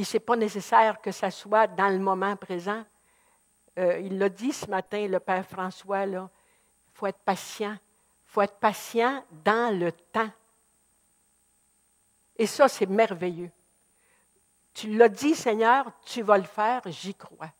Puis ce n'est pas nécessaire que ça soit dans le moment présent. Il l'a dit ce matin, le Père François, il faut être patient. Il faut être patient dans le temps. Et ça, c'est merveilleux. Tu l'as dit, Seigneur, tu vas le faire, j'y crois.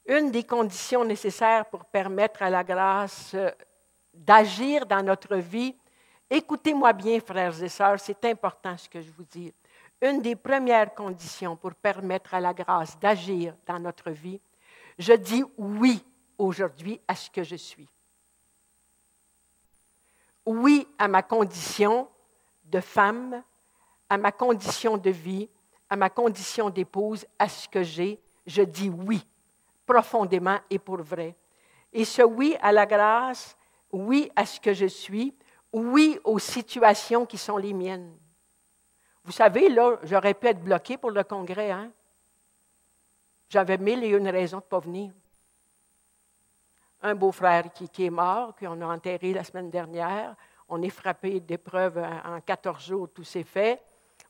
Une des conditions nécessaires pour permettre à la grâce d'agir dans notre vie, écoutez-moi bien, frères et sœurs, c'est important ce que je vous dis. Une des premières conditions pour permettre à la grâce d'agir dans notre vie, je dis oui aujourd'hui à ce que je suis. Oui à ma condition de femme, à ma condition de vie, à ma condition d'épouse, à ce que j'ai, je dis oui, profondément et pour vrai. Et ce oui à la grâce, oui à ce que je suis, oui aux situations qui sont les miennes. Vous savez, là, j'aurais pu être bloqué pour le congrès, hein? J'avais 1001 raisons de ne pas venir. Un beau-frère qui est mort, qu'on a enterré la semaine dernière. On est frappé d'épreuves en 14 jours, tout s'est fait.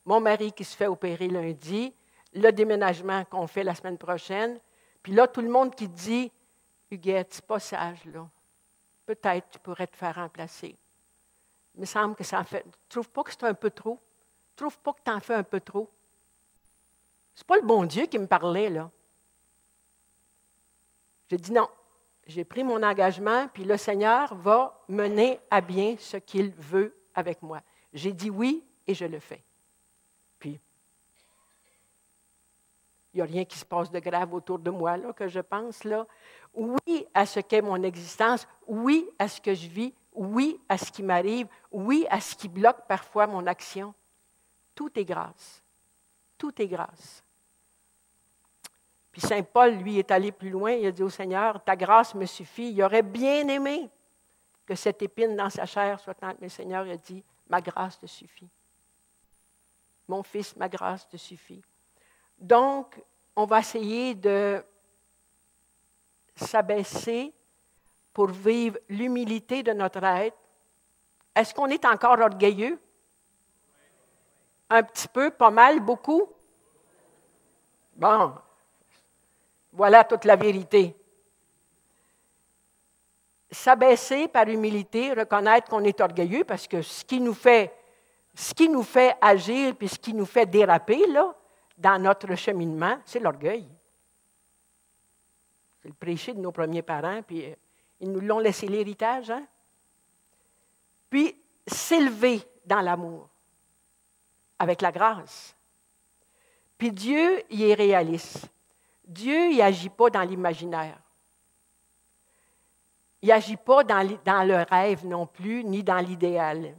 Mon mari qui se fait opérer lundi. Le déménagement qu'on fait la semaine prochaine. Puis là, tout le monde qui dit « Huguette, c'est pas sage, là. Peut-être tu pourrais te faire remplacer. » Il me semble que ça en fait... Tu ne trouves pas que c'est un peu trop? Tu ne trouves pas que tu en fais un peu trop? Ce n'est pas le bon Dieu qui me parlait, là. J'ai dit non. J'ai pris mon engagement, puis le Seigneur va mener à bien ce qu'il veut avec moi. J'ai dit oui et je le fais. Puis, il n'y a rien qui se passe de grave autour de moi, là, que je pense, là. Oui à ce qu'est mon existence, oui à ce que je vis, oui à ce qui m'arrive, oui à ce qui bloque parfois mon action. Tout est grâce. Tout est grâce. Puis Saint Paul, lui, est allé plus loin. Il a dit au Seigneur, ta grâce me suffit. Il aurait bien aimé que cette épine dans sa chair soit tendre. Mais le Seigneur a dit, ma grâce te suffit. Mon fils, ma grâce te suffit. Donc, on va essayer de s'abaisser pour vivre l'humilité de notre être. Est-ce qu'on est encore orgueilleux? Un petit peu, pas mal, beaucoup? Bon, voilà toute la vérité. S'abaisser par humilité, reconnaître qu'on est orgueilleux, parce que ce qui nous fait agir puis ce qui nous fait déraper là, dans notre cheminement, c'est l'orgueil. C'est le péché de nos premiers parents, puis ils nous l'ont laissé l'héritage. Hein? Puis s'élever dans l'amour, avec la grâce. Puis Dieu, il est réaliste. Dieu, il n'agit pas dans l'imaginaire. Il n'agit pas dans le rêve non plus, ni dans l'idéal.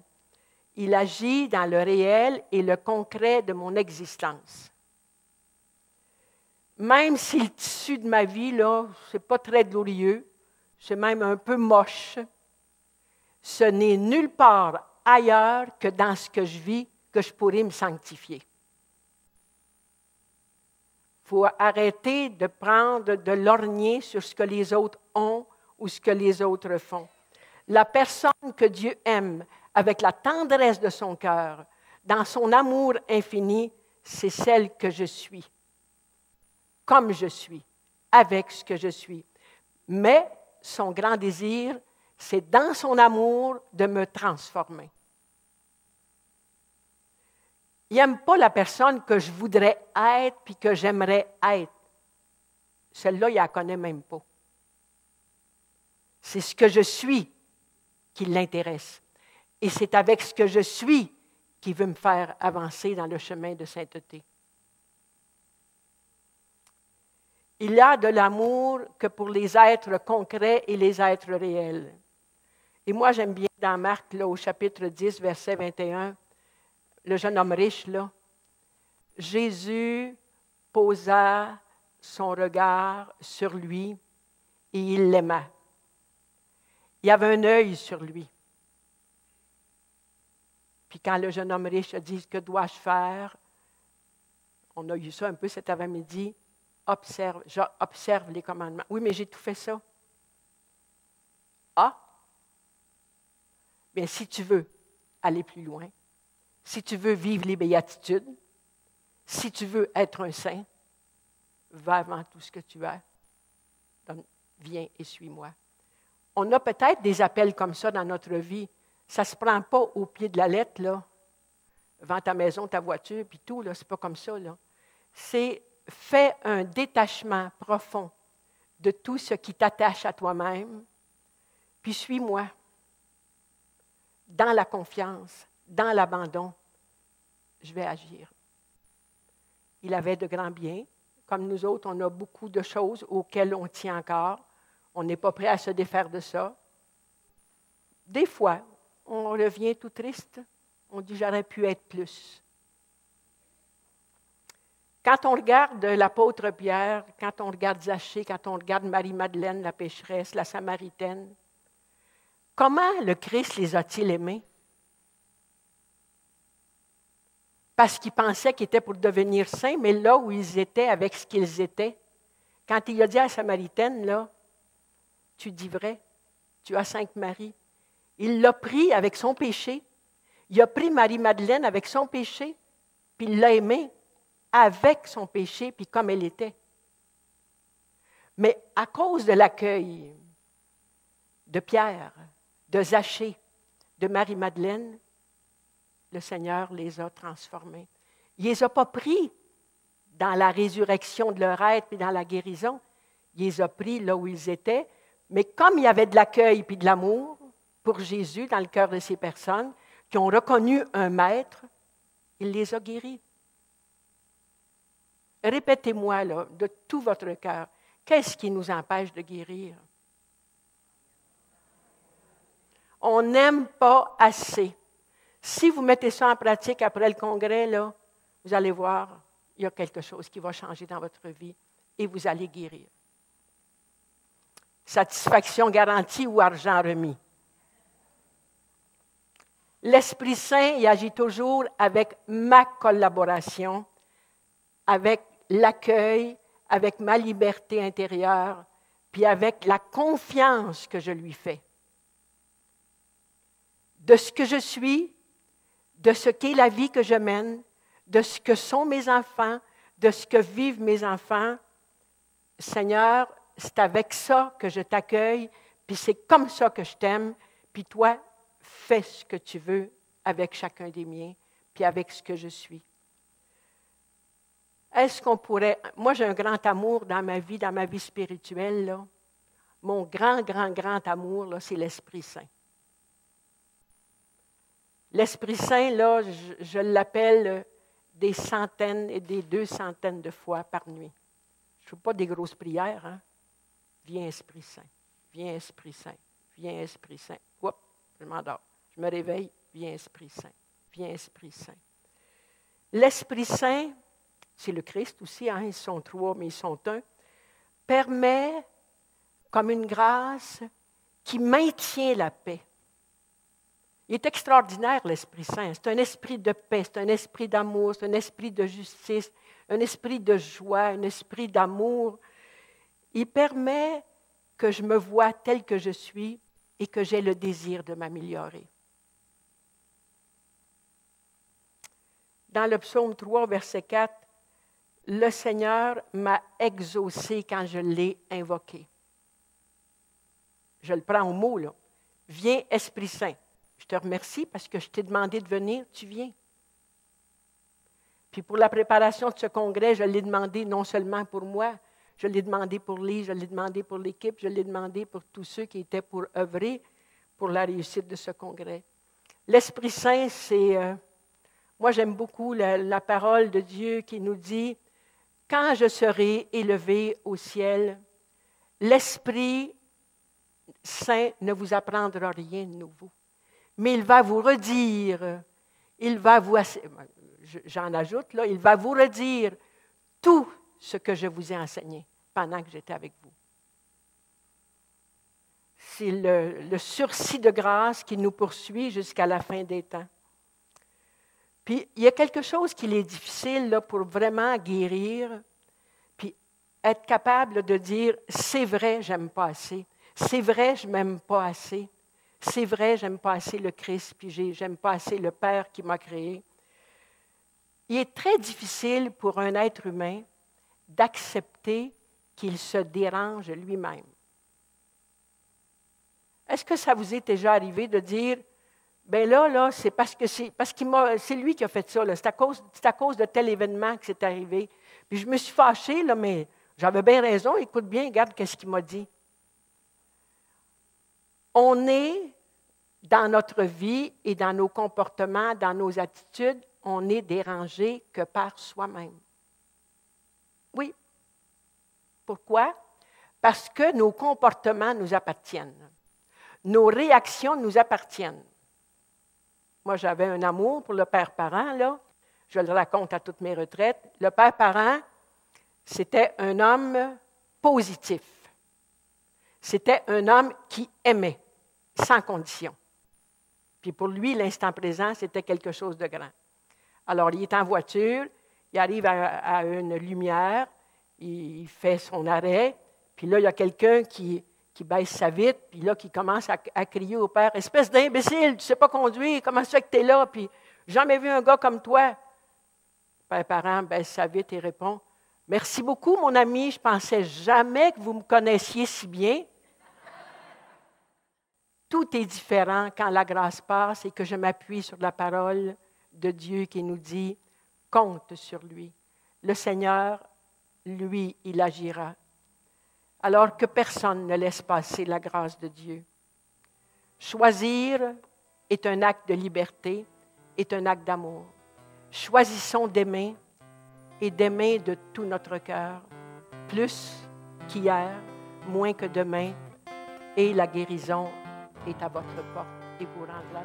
Il agit dans le réel et le concret de mon existence. Même si le tissu de ma vie, là, ce n'est pas très glorieux, c'est même un peu moche, ce n'est nulle part ailleurs que dans ce que je vis que je pourrais me sanctifier. Il faut arrêter de prendre, de lorgner sur ce que les autres ont ou ce que les autres font. La personne que Dieu aime avec la tendresse de son cœur, dans son amour infini, c'est celle que je suis, comme je suis, avec ce que je suis. Mais son grand désir, c'est dans son amour de me transformer. Il n'aime pas la personne que je voudrais être puis que j'aimerais être. Celle-là, il ne la connaît même pas. C'est ce que je suis qui l'intéresse. Et c'est avec ce que je suis qu'il veut me faire avancer dans le chemin de sainteté. Il y a de l'amour que pour les êtres concrets et les êtres réels. Et moi, j'aime bien dans Marc, là, au chapitre 10, verset 21, le jeune homme riche, là, Jésus posa son regard sur lui et il l'aima. Il y avait un œil sur lui. Puis quand le jeune homme riche a dit « Que dois-je faire? » On a eu ça un peu cet avant-midi. J'observe les commandements. Oui, mais j'ai tout fait ça. Ah! Bien, si tu veux aller plus loin, si tu veux vivre les béatitudes, Si tu veux être un saint, va avant tout ce que tu as. Donc, viens et suis-moi. On a peut-être des appels comme ça dans notre vie. Ça ne se prend pas au pied de la lettre, là. Vends ta maison, ta voiture, puis tout, là. C'est pas comme ça, là. C'est fais un détachement profond de tout ce qui t'attache à toi-même, puis suis-moi. Dans la confiance, dans l'abandon, je vais agir. Il avait de grands biens. Comme nous autres, on a beaucoup de choses auxquelles on tient encore. On n'est pas prêt à se défaire de ça. Des fois, on revient tout triste. On dit, j'aurais pu être plus. Quand on regarde l'apôtre Pierre, quand on regarde Zachée, quand on regarde Marie-Madeleine, la pécheresse, la Samaritaine, comment le Christ les a-t-il aimés? Parce qu'ils pensaient qu'ils étaient pour devenir saints, mais là où ils étaient avec ce qu'ils étaient, quand il a dit à la Samaritaine, là, tu dis vrai, tu as 5 maris. Il l'a pris avec son péché. Il a pris Marie-Madeleine avec son péché, puis il l'a aimée avec son péché, puis comme elle était. Mais à cause de l'accueil de Pierre, de Zachée, de Marie-Madeleine, le Seigneur les a transformés. Il ne les a pas pris dans la résurrection de leur être et dans la guérison. Il les a pris là où ils étaient. Mais comme il y avait de l'accueil et de l'amour pour Jésus dans le cœur de ces personnes qui ont reconnu un maître, il les a guéris. Répétez-moi là, de tout votre cœur, qu'est-ce qui nous empêche de guérir? On n'aime pas assez. Si vous mettez ça en pratique après le congrès, là, vous allez voir, il y a quelque chose qui va changer dans votre vie et vous allez guérir. Satisfaction garantie ou argent remis. L'Esprit Saint, il agit toujours avec ma collaboration, avec l'accueil, avec ma liberté intérieure, puis avec la confiance que je lui fais. De ce que je suis, de ce qu'est la vie que je mène, de ce que sont mes enfants, de ce que vivent mes enfants. Seigneur, c'est avec ça que je t'accueille, puis c'est comme ça que je t'aime, puis toi, fais ce que tu veux avec chacun des miens, puis avec ce que je suis. Est-ce qu'on pourrait... Moi, j'ai un grand amour dans ma vie spirituelle, là. Mon grand amour, là, c'est l'Esprit Saint. L'Esprit Saint, là, je l'appelle des centaines et des 200 de fois par nuit. Je ne fais pas des grosses prières, hein? Viens, Esprit Saint. Viens, Esprit Saint. Viens, Esprit Saint. Oups, je m'endors. Je me réveille. Viens, Esprit Saint. Viens, Esprit Saint. L'Esprit Saint, c'est le Christ aussi, hein? Ils sont 3, mais ils sont 1, permet, comme une grâce, qui maintient la paix. Il est extraordinaire, l'Esprit Saint. C'est un esprit de paix, c'est un esprit d'amour, c'est un esprit de justice, un esprit de joie, un esprit d'amour. Il permet que je me voie tel que je suis et que j'ai le désir de m'améliorer. Dans le psaume 3, verset 4, « Le Seigneur m'a exaucé quand je l'ai invoqué. » Je le prends au mot, là. « Viens, Esprit Saint. » Je te remercie parce que je t'ai demandé de venir, tu viens. Puis pour la préparation de ce congrès, je l'ai demandé non seulement pour moi, je l'ai demandé pour Lise, je l'ai demandé pour l'équipe, je l'ai demandé pour tous ceux qui étaient pour œuvrer pour la réussite de ce congrès. L'Esprit Saint, c'est... moi, j'aime beaucoup la parole de Dieu qui nous dit « Quand je serai élevé au ciel, l'Esprit Saint ne vous apprendra rien de nouveau. » Mais il va vous redire, j'en ajoute là, il va vous redire tout ce que je vous ai enseigné pendant que j'étais avec vous. C'est le sursis de grâce qui nous poursuit jusqu'à la fin des temps. Puis, il y a quelque chose qui est difficile là, pour vraiment guérir, puis être capable de dire, c'est vrai, j'aime pas assez. C'est vrai, je m'aime pas assez. C'est vrai, j'aime pas assez le Christ, puis j'aime pas assez le Père qui m'a créé. Il est très difficile pour un être humain d'accepter qu'il se dérange lui-même. Est-ce que ça vous est déjà arrivé de dire, ben là, c'est parce que c'est lui qui a fait ça, c'est à cause de tel événement que c'est arrivé. Puis je me suis fâchée, là, mais j'avais bien raison, écoute bien, regarde qu'est-ce qu'il m'a dit. On est, dans notre vie et dans nos comportements, dans nos attitudes, on n'est dérangé que par soi-même. Oui. Pourquoi? Parce que nos comportements nous appartiennent. Nos réactions nous appartiennent. Moi, j'avais un amour pour le père parent, là. Je le raconte à toutes mes retraites. Le père parent, c'était un homme positif. C'était un homme qui aimait, sans condition. Puis pour lui, l'instant présent, c'était quelque chose de grand. Alors, il est en voiture, il arrive à une lumière, il fait son arrêt, puis là, il y a quelqu'un qui baisse sa vitre, puis là, qui commence à crier au père, « Espèce d'imbécile, tu ne sais pas conduire, comment ça fait que tu es là? » Puis, « J'ai jamais vu un gars comme toi. » Le père parent baisse sa vitre et répond, « Merci beaucoup, mon ami, je ne pensais jamais que vous me connaissiez si bien. » Tout est différent quand la grâce passe et que je m'appuie sur la parole de Dieu qui nous dit, « Compte sur lui. » Le Seigneur, lui, il agira. Alors que personne ne laisse passer la grâce de Dieu. Choisir est un acte de liberté, est un acte d'amour. Choisissons d'aimer et d'aimer de tout notre cœur, plus qu'hier, moins que demain, et la guérison est à votre porte et vous rendra.